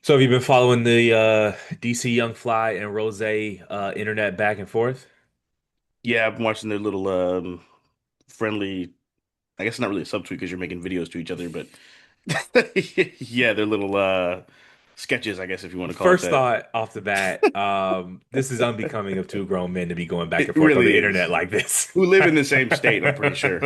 So have you been following the DC Young Fly and Rose internet back and forth? Yeah, I've been watching their little friendly. I guess not really a subtweet because you're making videos to each other, but yeah, their little sketches, I guess if you want to call it First that. thought off the bat, this is unbecoming of two grown men to be going back and It forth on really the is. internet like this. Who live in the same state, I'm pretty sure.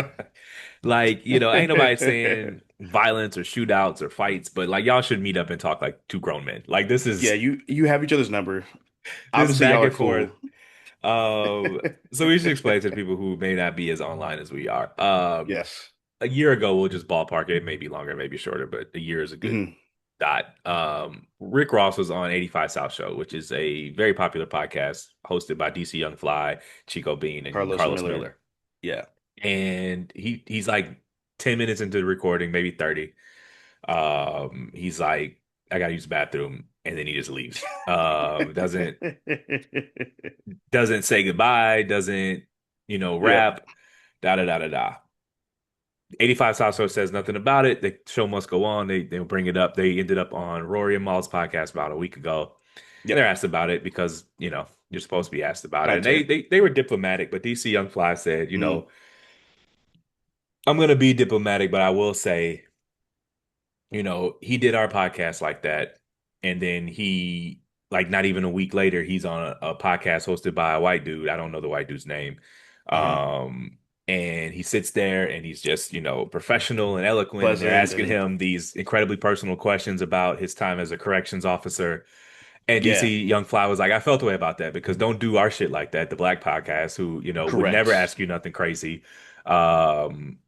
Like, ain't nobody saying violence or shootouts or fights, but like y'all should meet up and talk like two grown men. Like Yeah, you have each other's number. this Obviously, back y'all are and forth. cool. So we should explain to people who may not be as online as we are. Yes. A year ago, we'll just ballpark it. Maybe longer, maybe shorter, but a year is a good Hmm. dot. Rick Ross was on 85 South Show, which is a very popular podcast hosted by DC Young Fly, Chico Bean, and Carlos Carlos Miller. Miller. Yeah. And he's like 10 minutes into the recording, maybe 30. He's like, I gotta use the bathroom, and then he just leaves. Doesn't say goodbye, doesn't, Yep. rap, da da da da da. 85 South Show says nothing about it. The show must go on. They'll bring it up. They ended up on Rory and Maul's podcast about a week ago. And they're Yep. asked about it because, you're supposed to be asked about it. And they Content. they, they were diplomatic, but DC Young Fly said, Hmm. I'm gonna be diplomatic, but I will say, he did our podcast like that. And then he, like not even a week later, he's on a podcast hosted by a white dude. I don't know the white dude's name. Uh-huh. Um, and he sits there and he's just, professional and eloquent. And they're Pleasant asking and him these incredibly personal questions about his time as a corrections officer. And yeah, DC Young Fly was like, I felt the way about that because don't do our shit like that. The black podcast who, would never correct. ask you nothing crazy. Um,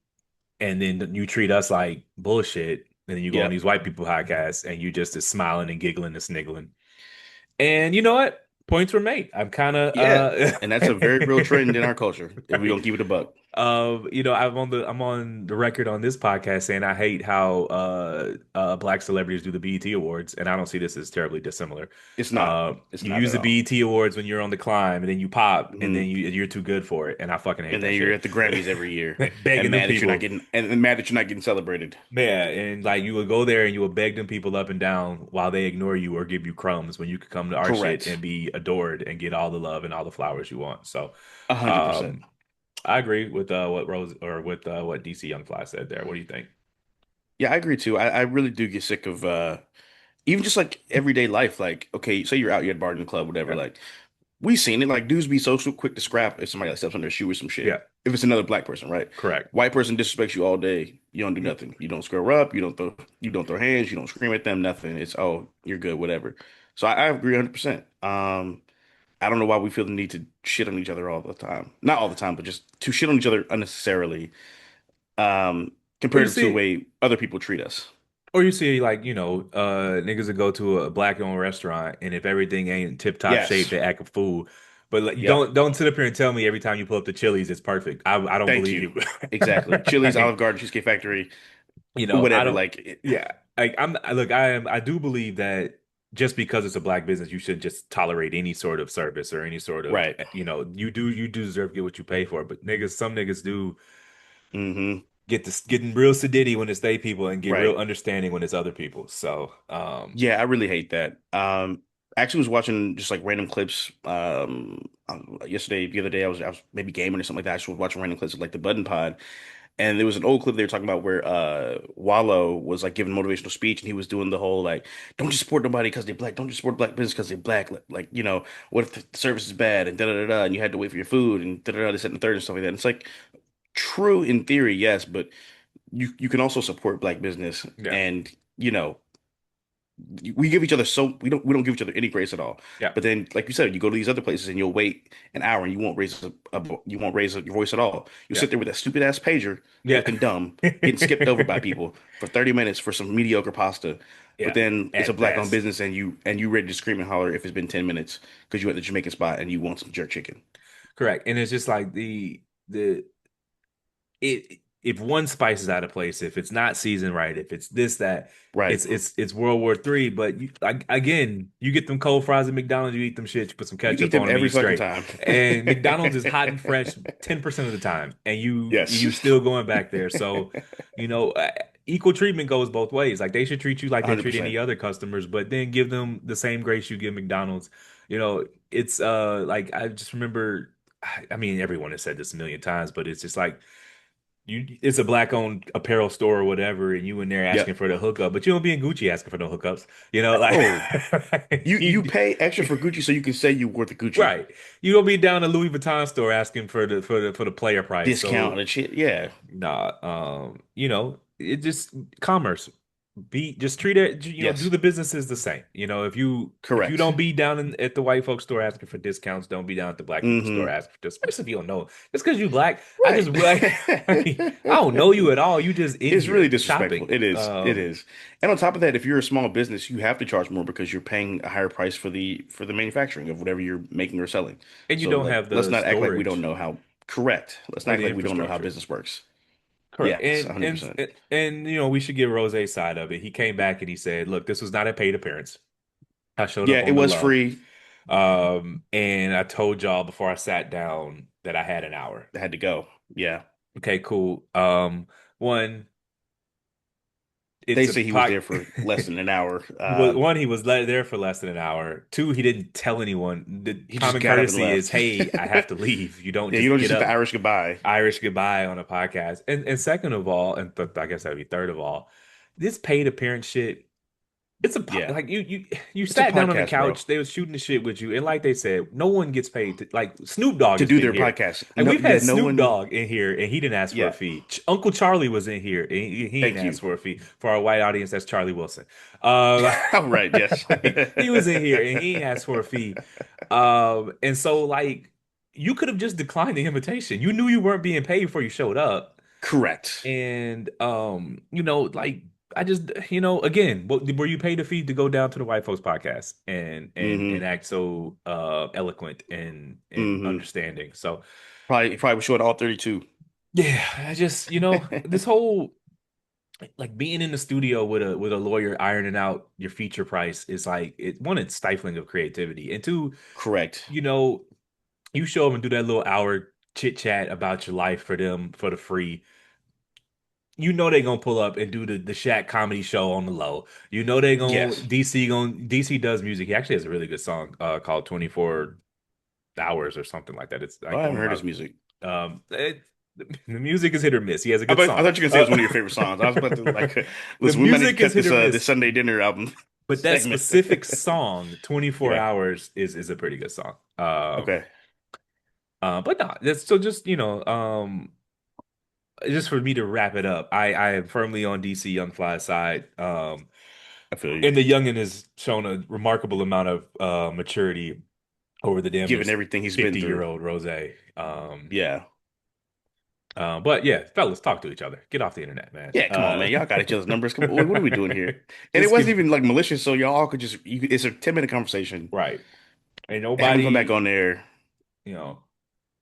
and then you treat us like bullshit. And then you go on Yep. these white people podcasts and you just is smiling and giggling and sniggling. And you know what? Points were made. I'm kind of Yeah, and that's a very real trend in our culture. If we right. don't keep it a buck, I'm on the record on this podcast saying I hate how black celebrities do the BET Awards, and I don't see this as terribly dissimilar. it's not. It's You not use at the all. BET Awards when you're on the climb, and then you pop, and then Hmm. you're too good for it, and I fucking hate And then that you're shit. at the Grammys every year, and Begging them mad that you're not people. getting, and mad that you're not getting celebrated. Yeah, and like you would go there and you would beg them people up and down while they ignore you or give you crumbs when you could come to our shit Correct. and be adored and get all the love and all the flowers you want. So, 100%. um, I agree with what Rose or with what DC Young Fly said there. What do you think? Yeah, I agree too. I really do get sick of even just like everyday life. Like, okay, say you're out, you're at bar in the club, whatever. Yeah, Like, we seen it. Like, dudes be so quick to scrap if somebody like steps on their shoe or some shit. yeah, If it's another black person, right? correct. White person disrespects you all day. You don't do Yeah. nothing. You don't square up. You don't throw hands. You don't scream at them. Nothing. It's oh, you're good, whatever. So I agree 100%. I don't know why we feel the need to shit on each other all the time. Not all the time, but just to shit on each other unnecessarily. Or you Compared to the see, way other people treat us. like niggas that go to a black-owned restaurant, and if everything ain't tip-top shape, Yes. they act a fool. But like, you Yep. don't sit up here and tell me every time you pull up to Chili's it's perfect. I don't Thank believe you. you. Exactly. Chili's, Olive Garden, Cheesecake Factory, I whatever. don't. Like, Yeah, like I do believe that just because it's a black business, you should just tolerate any sort of service or any sort of, right. you do deserve to get what you pay for. But some niggas do Hmm. getting real sedity when it's they people and get real Right. understanding when it's other people. So, Yeah, I really hate that. I actually was watching just like random clips. Yesterday, the other day, I was maybe gaming or something like that. I just was watching random clips of like the Budden Pod, and there was an old clip they were talking about where Wallow was like giving motivational speech, and he was doing the whole like, "Don't just support nobody because they're black. Don't just support black business because they're black. Like, what if the service is bad and da da da da, and you had to wait for your food and da da da, this and the third and stuff like that." And it's like true in theory, yes, but you can also support black business yeah, and you know we give each other so we don't give each other any grace at all. yeah, But then, like you said, you go to these other places and you'll wait an hour and you won't raise your voice at all. You'll yeah, sit there with that stupid ass pager, yeah, looking dumb, getting skipped over by people for 30 minutes for some mediocre pasta. But yeah. then it's a At black owned best, business and you ready to scream and holler if it's been 10 minutes because you at the Jamaican spot and you want some jerk chicken. correct. And it's just like the it if one spice is out of place, if it's not seasoned right, if it's this that, Right. it's World War III. But again, you get them cold fries at McDonald's, you eat them shit, you put some You eat ketchup them on them, and every you fucking straight. time. And McDonald's is hot and fresh 10% of the time, and you Yes. still going back there. So, you know, uh, equal treatment goes both ways. Like they should treat you like they treat 100%. any other customers, but then give them the same grace you give McDonald's. It's like I just remember. I mean, everyone has said this a million times, but it's just like it's a black owned apparel store or whatever, and you in there asking Yep. for the hookup, but you don't be in Gucci asking for no hookups. Like Oh, you you pay extra for Gucci so you can say you worth the Gucci right. You don't be down a Louis Vuitton store asking for the player price. discount So and shit. Yeah. nah, it just commerce. Just treat it, do Yes. the businesses the same. If you Correct. don't be down at the white folks store asking for discounts, don't be down at the black people store Hmm. asking for discounts. Especially if you don't know. Just because you black, I just Right. like I don't know you at all. You just in It's really here disrespectful. shopping. It is. It is. And on top of that, if you're a small business, you have to charge more because you're paying a higher price for the manufacturing of whatever you're making or selling. And you So don't like, have let's the not act like we don't storage know how correct. Let's not or act the like we don't know how infrastructure. business works. Correct. Yes, And and 100%. and we should give Rose's side of it. He came back and he said, "Look, this was not a paid appearance. I showed Yeah, up it on the was low. free. And I told y'all before I sat down that I had an hour. I had to go. Yeah. Okay, cool. One, They it's a say he was pot. there for less than an hour. One, he was there for less than an hour. Two, he didn't tell anyone. The He just common got up and courtesy is, left. "Hey, I have to leave." You don't Yeah, you just don't get just hit the up Irish goodbye. Irish goodbye on a podcast. And second of all, and I guess that'd be third of all, this paid appearance shit. Yeah. Like you It's a sat down on the podcast, bro. couch. They was shooting the shit with you, and like they said, no one gets paid. Like Snoop Dogg To has do been their here. podcast. Like No, we've yeah, had no Snoop one. Dogg in here, and he didn't ask for a Yeah. fee. Uncle Charlie was in here, and he didn't Thank ask you. for a fee. For our white audience, that's Charlie Wilson. Um, All right. Yes. like, he was in here, and he didn't ask for a fee. And so like you could have just declined the invitation. You knew you weren't being paid before you showed up. Correct. And like I just again, were you paid a fee to go down to the White Folks podcast and Hmm. act so eloquent and Hmm. understanding? So Probably was short all 32. yeah, I just this whole like being in the studio with a lawyer ironing out your feature price is like it's stifling of creativity, and two, Correct. you know you show up and do that little hour chit chat about your life for them for the free. They're gonna pull up and do the Shaq comedy show on the low. They gonna Yes. DC does music. He actually has a really good song called 24 Hours or something like that. It's Oh, I like one haven't of heard my his music. the music is hit or miss. He has a I good thought, I song. thought you were gonna say it was one of your favorite songs. I was about to like, The listen, we might need to music is cut hit this or this miss, Sunday dinner album but that segment. specific song, 24 Yeah. Hours, is a pretty good song. Okay. But no, that's so just just for me to wrap it up, I am firmly on DC Young Fly's side. I feel you. And the youngin has shown a remarkable amount of maturity over the damn near Given everything he's been 50-year through. old Rose. Yeah. But yeah, fellas, talk to each other. Get off the internet, man. Yeah, come on, man. Y'all got each other's numbers. Come on, what are we doing here? And it Just wasn't give even like malicious, so y'all could just it's a 10-minute conversation. right. Ain't Have him come back nobody, on there. you know.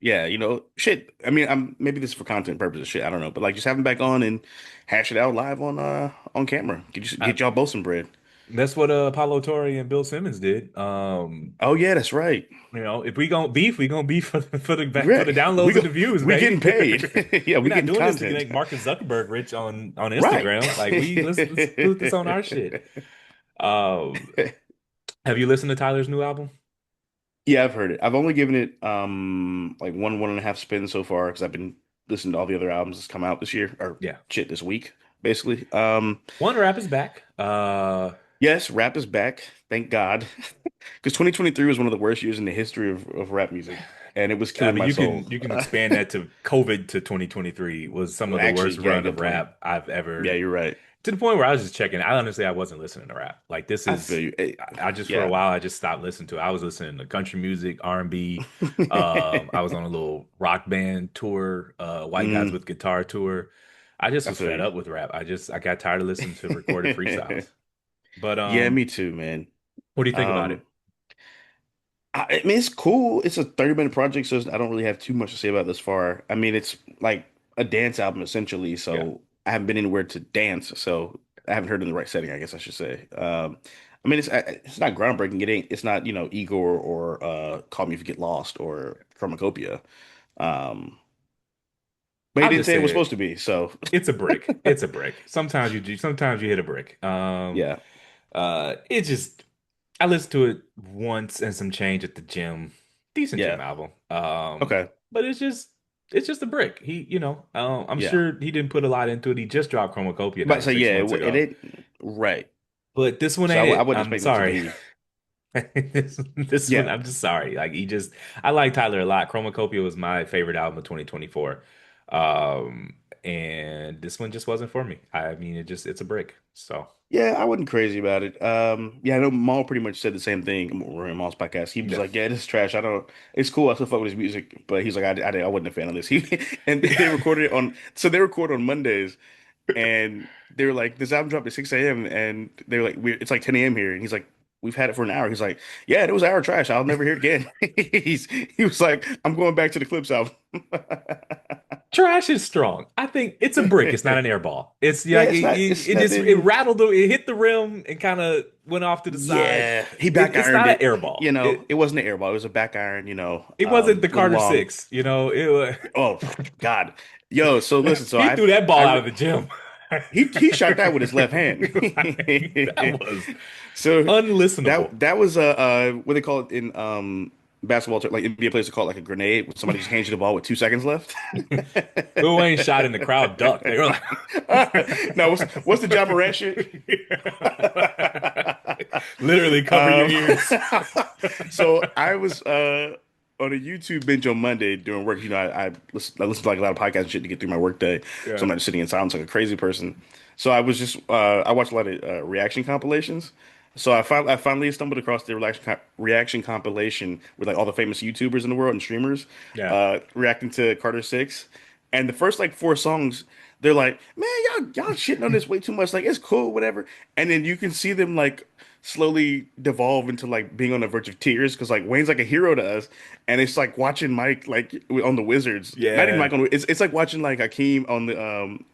Yeah, shit. I mean, I'm maybe this is for content purposes, shit. I don't know, but like just have him back on and hash it out live on camera. I, Get y'all both some bread. that's what Paulo Torre and Bill Simmons did. Oh yeah, that's right. If we gonna beef for the Right. downloads and the views, We baby. getting paid. Yeah, We're we not getting doing this to content. make Mark Zuckerberg rich on Right. Instagram. Like let's put this on our shit. Um, have you listened to Tyler's new album? Yeah, I've heard it. I've only given it like one and a half spins so far because I've been listening to all the other albums that's come out this year or Yeah. shit this week, basically. One Rap is back. Yes, rap is back. Thank God. Because 2023 was one of the worst years in the history of rap music, and it was I killing mean, my soul. you can expand that to COVID to 2023 was some of the Actually, worst yeah, run good of point. rap I've Yeah, ever you're right. to the point where I was just checking. I honestly I wasn't listening to rap. Like this I feel is you. I just for a Yeah. while I just stopped listening to it. I was listening to country music, R&B. I was on a little rock band tour, white guys Mm, with guitar tour. I just I was feel fed you. up with rap. I got tired of listening to recorded freestyles. But Yeah, me too, man. what do you think about it? Um, I mean, it's cool. It's a 30-minute project, so I don't really have too much to say about it this far. I mean, it's like a dance album essentially, Yeah. so I haven't been anywhere to dance, so I haven't heard it in the right setting, I guess I should say. I mean, it's not groundbreaking. It's not, Igor or Call Me If You Get Lost or Pharmacopoeia. Um, But he I'll didn't just say it say was it. supposed to be. So It's a brick. It's a brick. Sometimes you do, sometimes you hit a brick. yeah, It just I listened to it once and some change at the gym. Decent yeah, gym album. okay, But it's just a brick. I'm yeah. sure he didn't put a lot into it. He just dropped Chromacopia But so 96 yeah, months it ago. ain't right. But this one So ain't I it. wasn't I'm expecting it to sorry. be. This one, Yeah, I'm just sorry. Like I like Tyler a lot. Chromacopia was my favorite album of 2024. Um, and this one just wasn't for me. I mean, it's a brick. So yeah, I wasn't crazy about it. Yeah, I know Maul pretty much said the same thing. We're in Maul's podcast. He was yeah. like, "Yeah, this is trash. I don't. It's cool. I still fuck with his music, but he's like, I wasn't a fan of this." He and they recorded it on. So they record on Mondays, and they were like, "This album dropped at 6 a.m." and they were like, It's like 10 a.m. here," and he's like, "We've had it for an hour." He's like, "Yeah, it was hour trash. I'll never hear it again." He was like, "I'm going back to the Clips album." Trash is strong. I think it's a brick. It's not an air ball. It's Yeah, like it's it just it nothing. rattled. It hit the rim and kind of went off to the side. Yeah, he back It's ironed not an it. air ball. It wasn't an air ball. It was a back iron, It wasn't the little Carter long. Six. It was, Oh God. Yo, so listen, so he threw that I ball out re of the gym. he shot that with his left hand. Like, that was So unlistenable. that was what they call it in basketball like NBA players call it like a grenade when somebody just hands you the ball with 2 seconds left. Lil Wayne shot in the crowd ducked. They were No, what's the John Morant shit? literally cover your Um, ears. so I was on a YouTube binge on Monday during work. I listen to like a lot of podcasts and shit to get through my work day. So Yeah. I'm not just sitting in silence like a crazy person. So I watched a lot of reaction compilations. So I finally stumbled across the reaction compilation with like all the famous YouTubers in the world and streamers Yeah. reacting to Carter Six. And the first like four songs, they're like, "Man, y'all shitting on this way too much. Like it's cool, whatever." And then you can see them like slowly devolve into like being on the verge of tears because like Wayne's like a hero to us, and it's like watching Mike like on the Wizards. Not even Yeah. Mike on it's like watching like Hakeem on the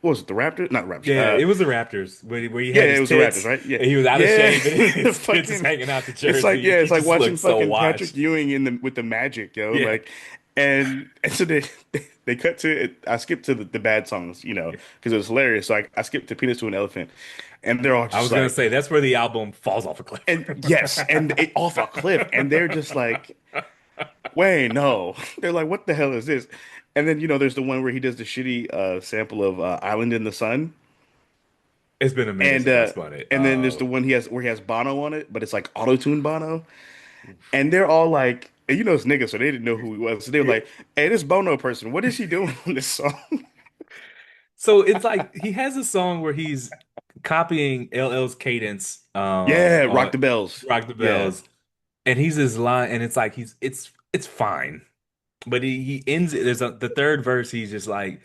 what was it, the Raptors? Not the Raptors. Yeah, it was the Raptors where he Yeah, had it his was the Raptors, tits right? Yeah, and he was out of yeah. shape and his tits is Fucking, hanging out the jersey. it's He like just watching looked so fucking Patrick washed. Ewing in the with the Magic, yo. Yeah. Like, and so they cut to it. I skipped to the bad songs, because it was hilarious. So I skipped to Penis to an Elephant, and they're all I just was gonna like, say that's where the album falls off a cliff. and yes, and it off a cliff, and they're just like, wait, no. They're like, what the hell is this? And then there's the one where he does the shitty sample of Island in the Sun. It's been a minute And since I uh spun it. and then there's the one he has where he has Bono on it, but it's like auto-tune Bono. And they're all like, and it's niggas, so they didn't know who he was. So they were Yeah. like, hey, this Bono person, what is he doing on this song? So it's like he has a song where he's copying LL's cadence Yeah, Rock on the Bells. Rock the Yeah. Bells, and he's his line, and it's like it's fine, but he ends it. The third verse. He's just like,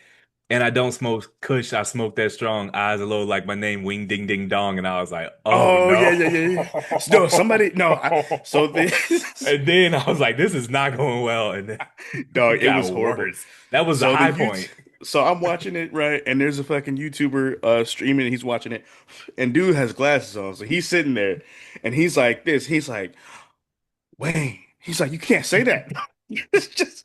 and I don't smoke Kush. I smoke that strong. Eyes a low like my name. Wing ding ding dong. And I was like, oh Oh yeah, no. yeah, yeah, yeah. No, somebody, no. So this, And then I was like, this is not going well. And then dog, it it was got horrible. worse. That was the So the high YouTube, point. so I'm watching it right, and there's a fucking YouTuber streaming, and he's watching it, and dude has glasses on, so he's sitting there, and he's like this, he's like, Wayne, he's like, you can't say that. It's just,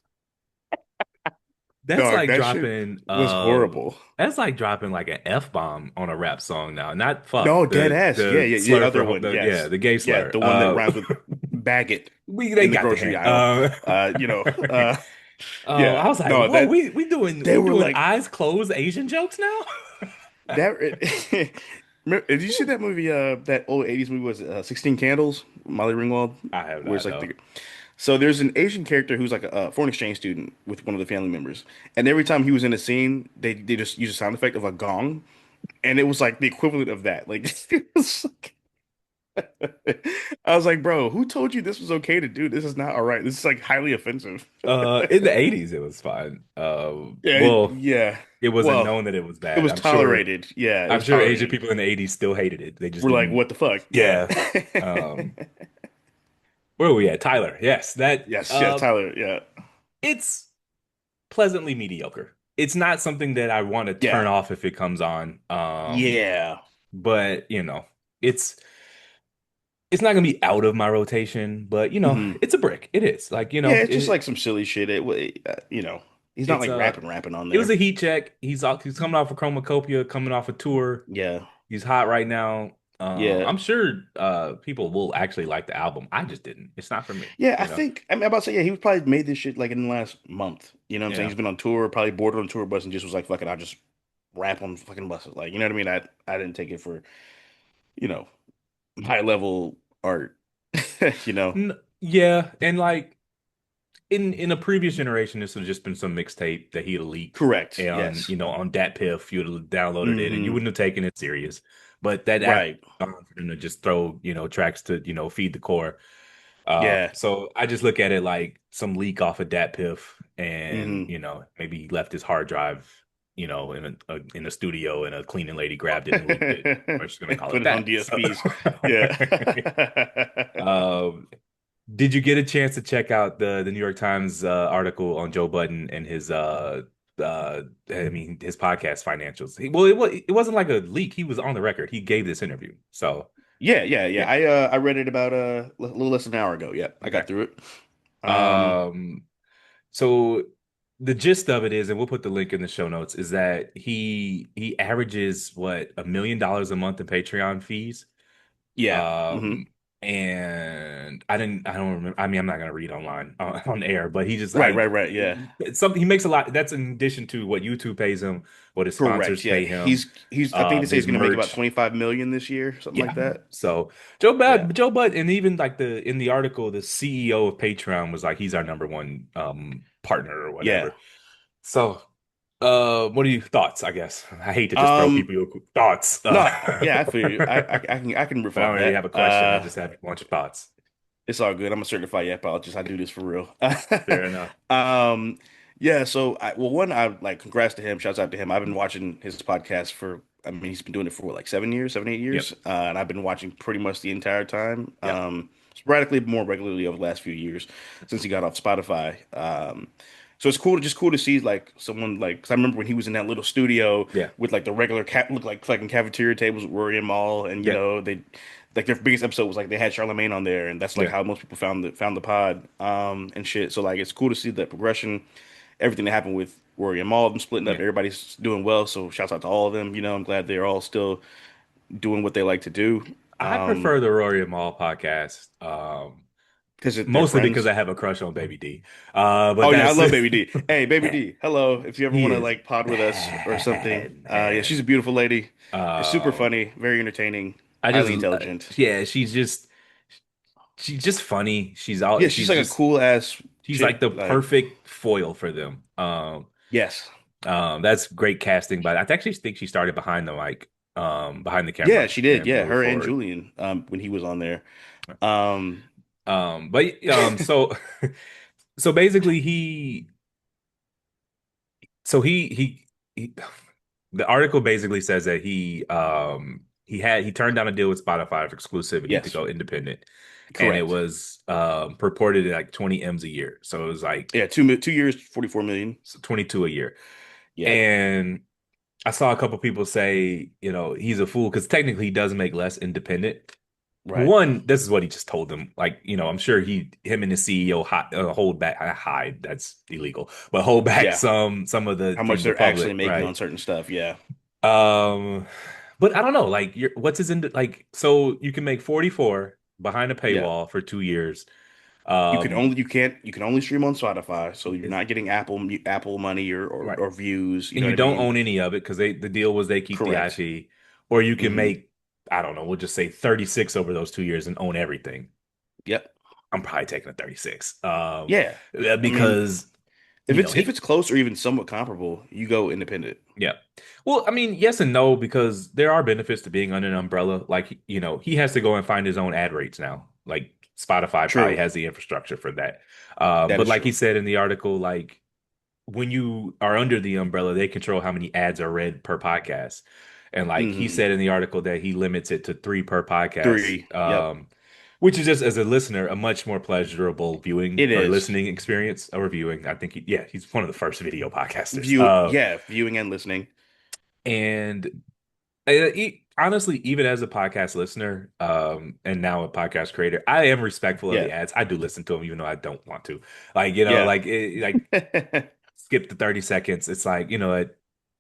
That's dog, like that shit dropping was horrible. that's like dropping like an F-bomb on a rap song now. Not fuck, No, dead ass. Yeah, the yeah, yeah. slur Other for one, yeah, yes, the gay yeah, slur. the one that rhymes with baggot They in the got the grocery hint. aisle. Yeah, I was like, no, whoa, that they we were doing like eyes closed Asian jokes now? that. Did you see that movie? That old '80s movie was 16 Candles, Molly Ringwald, I have where it's not like know. so there's an Asian character who's like a foreign exchange student with one of the family members, and every time he was in a scene, they just use a sound effect of a gong, and it was like the equivalent of that. Like, it was I was like, bro, who told you this was okay to do? This is not all right. This is like highly offensive. In the 80s it was fine. Yeah, Well, yeah. it wasn't Well, known that it was it bad. was tolerated. Yeah, it I'm was sure Asian tolerated. people in the 80s still hated it. They just We're like, didn't. what the fuck? Yeah. Yeah. Um, where were we at? Tyler. Yes, that Yes, yeah, Tyler. Yeah. it's pleasantly mediocre. It's not something that I want to Yeah. turn off if it comes on. Yeah. But it's it's not gonna be out of my rotation, but hmm it's a brick. It is. Like, Yeah, it's just like some silly shit. He's not It's like rapping on it was there. a heat check. He's coming off a chromacopia, coming off a tour. Yeah. He's hot right now. Yeah. I'm sure people will actually like the album. I just didn't. It's not for me, Yeah, I you know. think I mean I'm about to say yeah, he was probably made this shit like in the last month. You know what I'm saying? Yeah. He's been on tour, probably bored on tour bus and just was like, fuck it, I'll just rap on fucking buses. Like, you know what I mean? I didn't take it for, you know, high level art. You know? Yeah, and like in a previous generation, this would have just been some mixtape that he'd have leaked Correct. and Yes. on Dat Piff, you'd have downloaded it and you Hmm. wouldn't have taken it serious. But that app Right. for them to just throw, tracks to, feed the core. Yeah. So I just look at it like some leak off of Dat Piff and, Hmm. maybe he left his hard drive, in a studio and a cleaning lady grabbed it and leaked it. We're just gonna call Put it it on that. So DSPs. Yeah. um did you get a chance to check out the New York Times article on Joe Budden and his his podcast financials? It wasn't like a leak. He was on the record. He gave this interview. So Yeah, yeah, yeah. yeah. I read it about a little less than an hour ago. Yep, I Okay. got through it. Um, Um so the gist of it is, and we'll put the link in the show notes, is that he averages what $1 million a month in Patreon fees. yeah. Hmm. Um, and I don't remember. I mean, I'm not gonna read online on air, but he just Right, right, like right. Yeah. it's something he makes a lot. That's in addition to what YouTube pays him, what his Correct. sponsors Yeah. pay him, He's I think they say he's his gonna make about merch. 25 million this year, something like Yeah. that. So Yeah. Joe Bud, and even like the in the article, the CEO of Patreon was like, he's our number one partner or Yeah. whatever. So, what are your thoughts? I guess I hate to just throw Um, people your thoughts, no, yeah, I feel you. I can riff but I off don't really that. have a question. I just have a bunch of thoughts. It's all good. I'm a certified apologist. I do this for real. Fair enough. Um, yeah, so well, one, I like congrats to him. Shouts out to him. I've been watching his podcast for, I mean, he's been doing it for what, like 7 years, 7, 8 years. Yep. And I've been watching pretty much the entire time. Yep. Sporadically, more regularly over the last few years since he got off Spotify. So it's cool, just cool to see like someone like, because I remember when he was in that little studio Yeah. with like the regular cat, look like fucking cafeteria tables with Rory and Maul, and Yep. they like their biggest episode was like they had Charlemagne on there, and that's like Yeah. how most people found the pod, and shit. So like it's cool to see the progression, everything that happened with Rory and Maul, them splitting up. Yeah. Everybody's doing well, so shouts out to all of them. I'm glad they're all still doing what they like to do. I prefer the Rory and Maul podcast. Because they're Mostly because friends. I have a crush on Baby D. But Oh yeah, I that's love Baby D. Hey, Baby D, hello. If you ever he want to is like pod with us or something, bad, yeah, man. she's a beautiful lady. She's super Um, funny, very entertaining, I just highly intelligent. yeah, she's just funny. Yeah, she's like a cool ass She's like chick. the Like, perfect foil for them. yes. That's great casting, but I actually think she started behind the mic, behind the Yeah, camera she did. and Yeah, moved her and forward. Julian, when he was on there. Um, So so basically he the article basically says that he turned down a deal with Spotify for exclusivity to yes, go independent, and it correct. was purported at like 20 M's a year, so it was like Yeah, 2 years, 44 million. 22 a year. Yep. And I saw a couple people say, he's a fool because technically he does make less independent. Right. One, this is what he just told them. Like, I'm sure him and his CEO hold back, hide, that's illegal, but hold back Yeah. some of the How much from the they're actually public, making on right? certain stuff. Yeah. Um, but I don't know, like, what's his like? So you can make 44 behind a Yeah. paywall for 2 years. You can only stream on Spotify, so you're Is not getting Apple money right. or views. You And know you what I don't mean? own any of it because the deal was they keep the Correct. IP, or you can Hmm. make, I don't know, we'll just say 36 over those 2 years and own everything. Yep. I'm probably taking a 36. Yeah. I mean, Because if it's close or even somewhat comparable, you go independent. yeah. Well, I mean, yes and no, because there are benefits to being under an umbrella. Like, he has to go and find his own ad rates now. Like Spotify probably True. has the infrastructure for that. That But is like he true. said in the article, like when you are under the umbrella, they control how many ads are read per podcast. And like he Hmm. said in the article that he limits it to three per podcast, 3. Yep. which is just as a listener a much more pleasurable viewing It or is. listening experience or viewing. I think he's one of the first video podcasters. Viewing and listening. And honestly, even as a podcast listener, and now a podcast creator, I am respectful of the Yeah. ads. I do listen to them, even though I don't want to. Yeah. Like skip the 30 seconds. It's like, you know what?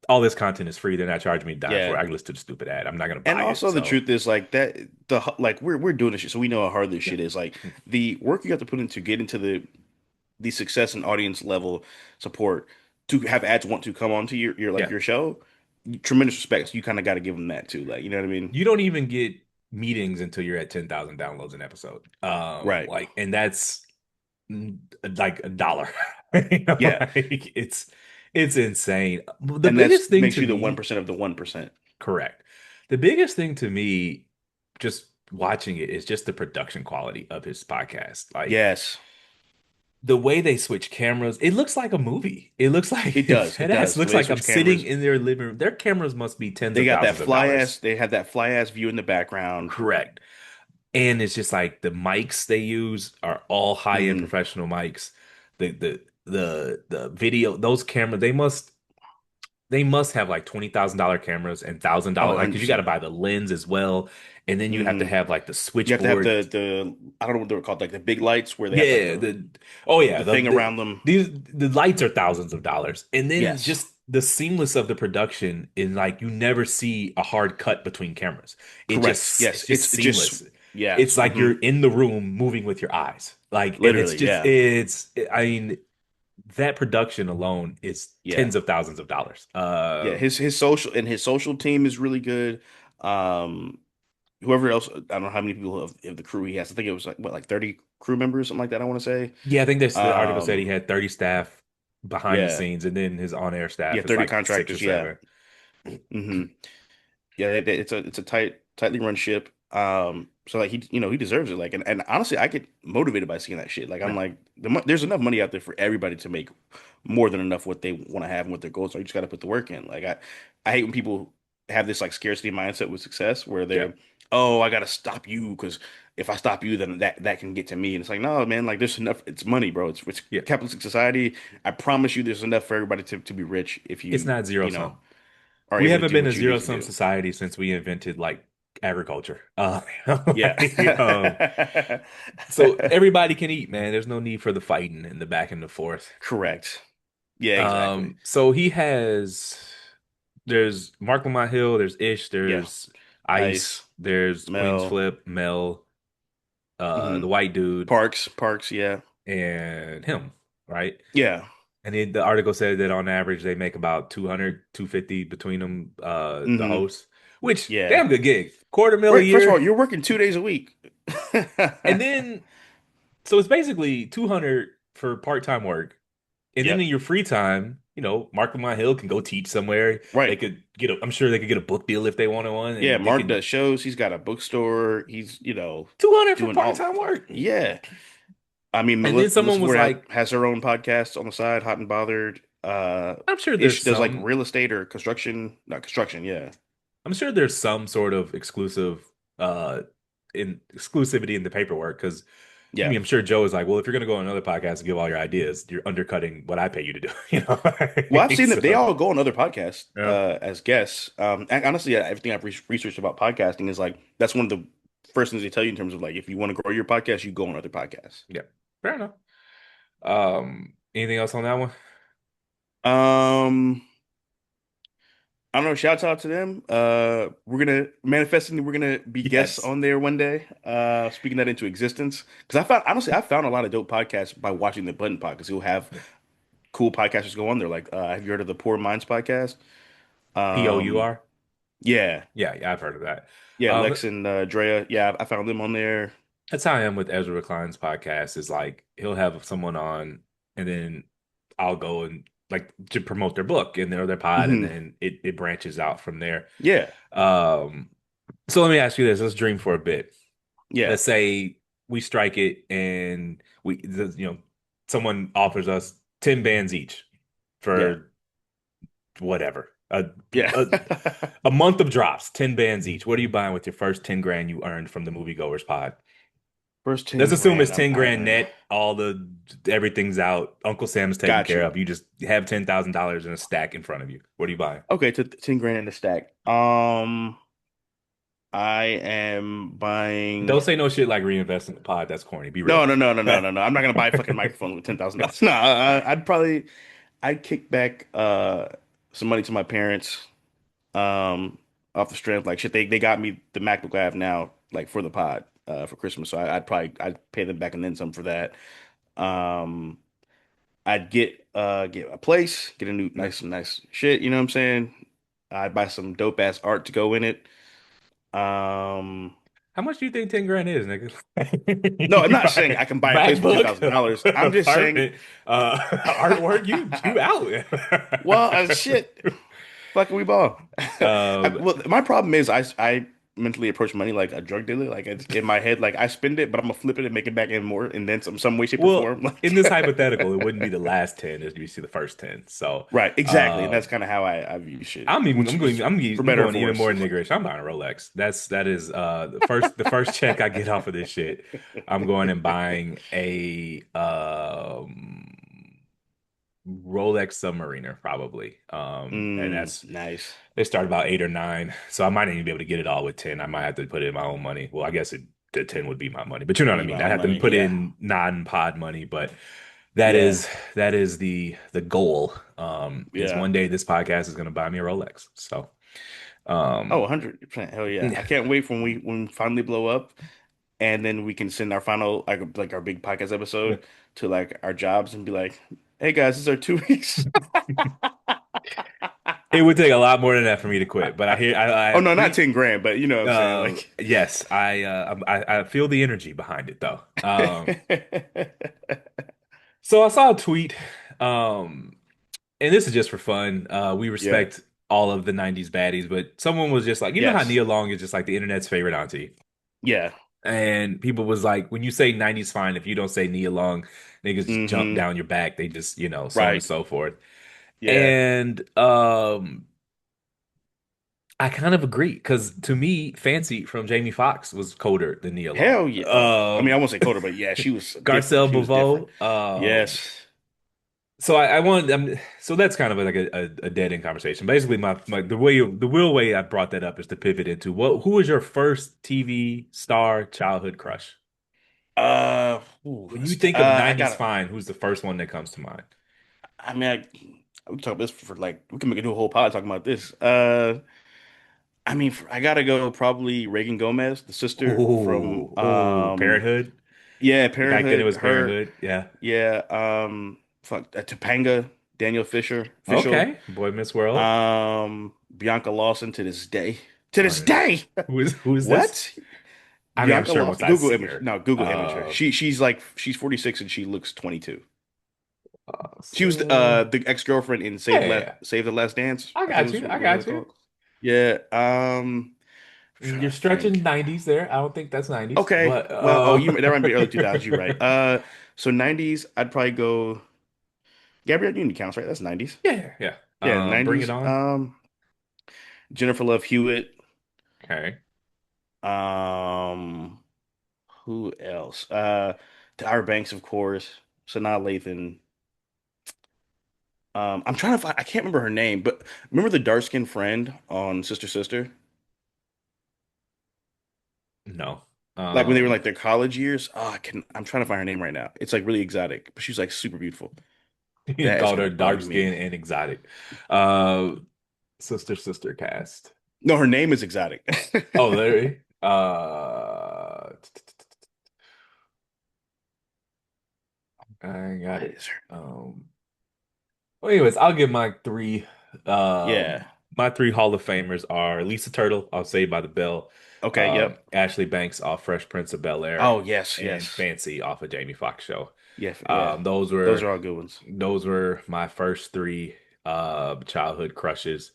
All this content is free. They're not charging me a dime for Yeah. it. I can listen to the stupid ad. I'm not gonna And buy it. also the So truth is like that like we're doing this shit, so we know how hard this yeah. shit is. Like Hmm. the work you have to put in to get into the success and audience level support to have ads want to come onto your like Yeah. your show, tremendous respect. So you kind of got to give them that too. Like, you know what I mean? You don't even get meetings until you're at 10,000 downloads an episode. Right. Like, and that's like a dollar. You know, Yeah. like it's insane. The And that biggest thing makes to you the me, 1% of the 1%. correct. The biggest thing to me, just watching it, is just the production quality of his podcast. Like Yes, the way they switch cameras, it looks like a movie. It looks like it does. It that ass does. The looks way they like I'm switch sitting cameras, in their living room. Their cameras must be tens they of got that thousands of fly ass, dollars. they had that fly ass view in the background. Correct. And it's just like the mics they use are all high-end Hmm. professional mics. The video, those cameras, they must have like $20,000 cameras and $1,000 Oh, like because you got to 100%. buy the lens as well. And then you have to Hmm. have like the You have to have switchboard. the I don't know what they're called, like the big lights where they have like Yeah, oh yeah, the thing around them. the lights are thousands of dollars. And then Yes. just the seamless of the production is like you never see a hard cut between cameras. Correct. Yes. It's just It's just seamless. yeah. It's like Hmm. you're in the room moving with your eyes. Like and it's Literally, just yeah. it's I mean that production alone is Yeah. tens of thousands of dollars. Yeah. His social team is really good. Um Whoever else, I don't know how many people of the crew he has. I think it was like what, like 30 crew members, something like that, I want to say. Yeah, I think that's the article said he Um had 30 staff behind the yeah. scenes and then his on-air Yeah, staff is 30 like six or contractors, yeah. seven. Hmm. Yeah, it's a tightly run ship. So like he deserves it. Like, and honestly, I get motivated by seeing that shit. Like, I'm Yeah. like, there's enough money out there for everybody to make more than enough what they want to have and what their goals are. You just got to put the work in. Like, I hate when people have this like scarcity mindset with success, where Yeah. they're, oh, I got to stop you because if I stop you, then that can get to me. And it's like, no, man, like there's enough. It's money, bro. It's Yeah. capitalistic society. I promise you, there's enough for everybody to be rich if It's you not zero you know sum. are We able to haven't do been a what you need zero to sum do. society since we invented like agriculture. Yeah. Like, so everybody can eat, man. There's no need for the fighting in the back and the forth. Correct. Yeah, exactly. So he has there's Mark Lamont Hill, there's Ish, Yeah. there's Ice, Ice, there's Queen's Mel, Flip, Mel, hmm the white dude, Parks, yeah. and him, right? Yeah. And the article said that on average they make about 200, 250 between them, the Hmm. hosts, which Yeah. damn good gig. Quarter mil a Right. First of all, year. you're working 2 days a week. And then so it's basically 200 for part-time work. And then in Yep. your free time, Mark Lamont Hill can go teach somewhere. They Right. could I'm sure they could get a book deal if they wanted one, Yeah. and they Mark can does shows. He's got a bookstore. He's, 200 for doing all. part-time work. Yeah. I mean, And then someone Melissa was Ford like, has her own podcast on the side, Hot and Bothered. I'm sure there's Ish does like some real estate or construction, not construction. Yeah. I'm sure there's some sort of uh in exclusivity in the paperwork because I Yeah. mean I'm sure Joe is like, well, if you're gonna go on another podcast and give all your ideas, you're undercutting what I pay you to do, Well, I've seen that they So all go on other podcasts yeah, as guests. And honestly, yeah, everything I've researched about podcasting is like that's one of the first things they tell you in terms of like if you want to grow your podcast, you go on other podcasts. yeah, fair enough. Anything else on that one? Um, I don't know. Shouts out to them. We're gonna be guests Yes. on there one day. Speaking that into existence because I found a lot of dope podcasts by watching the Button Pod because he'll have cool podcasters go on there. Like, have you heard of the Poor Minds podcast? Um, POUR? yeah. Yeah, yeah, I've heard of that. Yeah, Um, Lex and Drea. Yeah, I found them on there. that's how I am with Ezra Klein's podcast. Is like he'll have someone on, and then I'll go and like to promote their book and their pod, and Hmm. then it branches out from there. Yeah, Um, so let me ask you this. Let's dream for a bit. yeah, Let's say we strike it and someone offers us 10 bands each yeah, for whatever. yeah. A, a month of drops, 10 bands each. What are you buying with your first 10 grand you earned from the Moviegoers pod? First Let's 10 assume it's grand I'm 10 grand buying. net, everything's out. Uncle Sam is taken Got care you. of. You just have $10,000 in a stack in front of you. What are you buying? Okay, to 10 grand in the stack. I am buying. Don't say no shit like reinvest in the pod. That's corny. Be real. No, no, no, no, no, no, no. I'm not gonna buy a fucking microphone with $10,000. No, I'd probably. I'd kick back some money to my parents um off the strength like shit they got me the MacBook I have now like for the pod for Christmas. So I'd pay them back and then some for that. Um I'd get a place, get a new nice shit, you know what I'm saying? I'd buy some dope ass art to go in it. Um How much do you think 10 grand is, nigga? no, I'm You not saying buy I can buy a place for MacBook, $10,000. I'm just saying, apartment, artwork, you well, out. shit. Fucking we ball. Um, Well, my problem is I mentally approach money like a drug dealer. Like it's in my head, like I spend it, but I'm gonna flip it and make it back in more, and then some way, shape, or well, form. in Like, this hypothetical, it wouldn't be the last 10, it'd be the first 10. So, right, exactly, and uh, that's kind of how I view shit, which is for I'm better or going for even worse. more niggerish. I'm buying a Rolex. That is the first check I get off of this shit. I'm going and buying a Rolex Submariner probably. And that's Nice. they start about 8 or 9. So I might not even be able to get it all with 10. I might have to put in my own money. Well, I guess the 10 would be my money, but you know what I Be my mean. I own have to money. put Yeah, in non-pod money, but that yeah, is that is the goal. Is yeah. one day this podcast is going to buy me a Rolex. So, Oh, um, 100%. Hell yeah. I can't wait when we finally blow up, and then we can send our final like our big podcast episode to like our jobs and be like, "Hey guys, this is our 2 weeks." it would take a lot more than that for me to quit, but I hear I Oh no, not appreciate. 10 grand, but you know what I'm saying? Like, Yes, I feel the energy behind it though. So I saw a tweet, um, and this is just for fun. We yeah. respect all of the 90's baddies, but someone was just like, you know how Yes. Nia Long is just like the internet's favorite auntie. Yeah. And people was like, when you say 90's fine, if you don't say Nia Long, niggas just jump Hmm. down your back. They just, so on and Right. so forth. Yeah. And I kind of agree because to me, Fancy from Jamie Foxx was colder than Nia Long. Hell yeah. Oh, I mean, I won't say colder, but yeah, she was different. Garcelle She was different. Beauvais. Yes. So I want so that's kind of like a dead end conversation. Basically, the real way I brought that up is to pivot into who was your first TV star childhood crush? When you think of I 90's gotta. fine, who's the first one that comes to mind? I mean, we can talk about this for like we can make a new whole pod talking about this. I mean, I gotta go probably Reagan Gomez, the sister from Parenthood. yeah, Back then it Parenthood. was Her, Parenthood. Yeah. yeah, fuck Topanga, Daniel Fisher, Fishel, Okay. Boy Miss World. Bianca Lawson to this day. To this Uh, day. who is this? What? I mean, I'm Bianca sure once Lawson. I Google see image. her. No, Google image her. She's 46 and she looks 22. She was So the ex-girlfriend in yeah, yeah, yeah. Save the Last Dance, I I think got was you. I what it got was you. called. Yeah, You're trying to stretching think. 90's there. I don't think that's 90's, Okay, but well, oh, you that might be early 2000s. You're right. So 90s, I'd probably go Gabrielle Union counts, right? That's 90s. yeah, yeah. Yeah, Bring it 90s. on. Jennifer Love Hewitt. Okay. Um, who else? Tyra Banks, of course. Sanaa Lathan. I'm trying to find. I can't remember her name, but remember the dark skinned friend on Sister Sister? No. Like when they were Um, like their college years. Oh, I'm trying to find her name right now. It's like really exotic, but she's like super beautiful. you That is called her gonna dark bug me. skin and exotic. Uh, sister cast. No, her name is exotic. Oh, Larry. I got What it. is her? Well, anyways, I'll give my three. Yeah. My three Hall of Famers are Lisa Turtle, I'll Saved by the Bell, Okay. Yep. Ashley Banks off Fresh Prince of Bel-Air, Oh yes, and yes. Fancy off of Jamie Foxx show. Yeah, yeah. Those Those were are all good ones. those were my first three childhood crushes.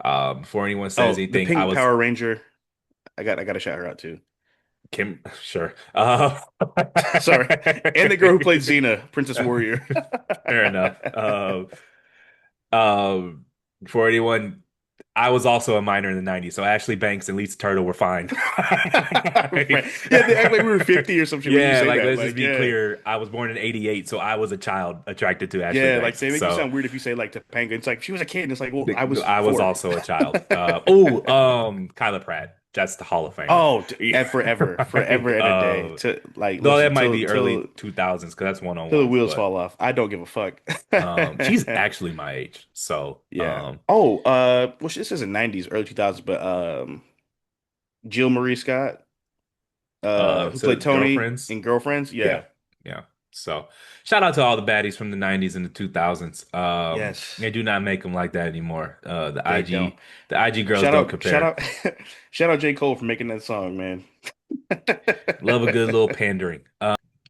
Before anyone says Oh, the anything, I Pink was Power Ranger. I gotta shout her out too. Kim. Sure. Sorry. And the girl who played Xena, Princess Warrior. Fair enough. Um, for anyone, I was also a minor in the 90's, so Ashley Banks and Lisa Turtle were fine. Right. Yeah, they act like we were 50 or some shit when you Yeah, say like that. let's just Like, be yeah. clear. I was born in '88, so I was a child attracted to Ashley Yeah, like Banks. they make you So sound weird if you say like Topanga. It's like she was a kid, and it's like, well, I was I was 4. also a child. Kyla Pratt. That's the Hall of Famer. Oh, Yeah. and forever, forever and a day to like Though that listen might till be early 2000s because that's one on till the ones. wheels But fall off. I don't give a fuck. she's actually my age. So Yeah. Oh, well, this isn't 90's, early 2000s, but Jill Marie Scott, who so played Tony girlfriends. in Girlfriends. Yeah. Yeah. Yeah. So shout out to all the baddies from the 90's and the 2000s. Yes, They do not make them like that anymore. they don't. The IG girls Shout don't out, shout compare. out, shout out J. Cole for making that song, man. Love a good little pandering.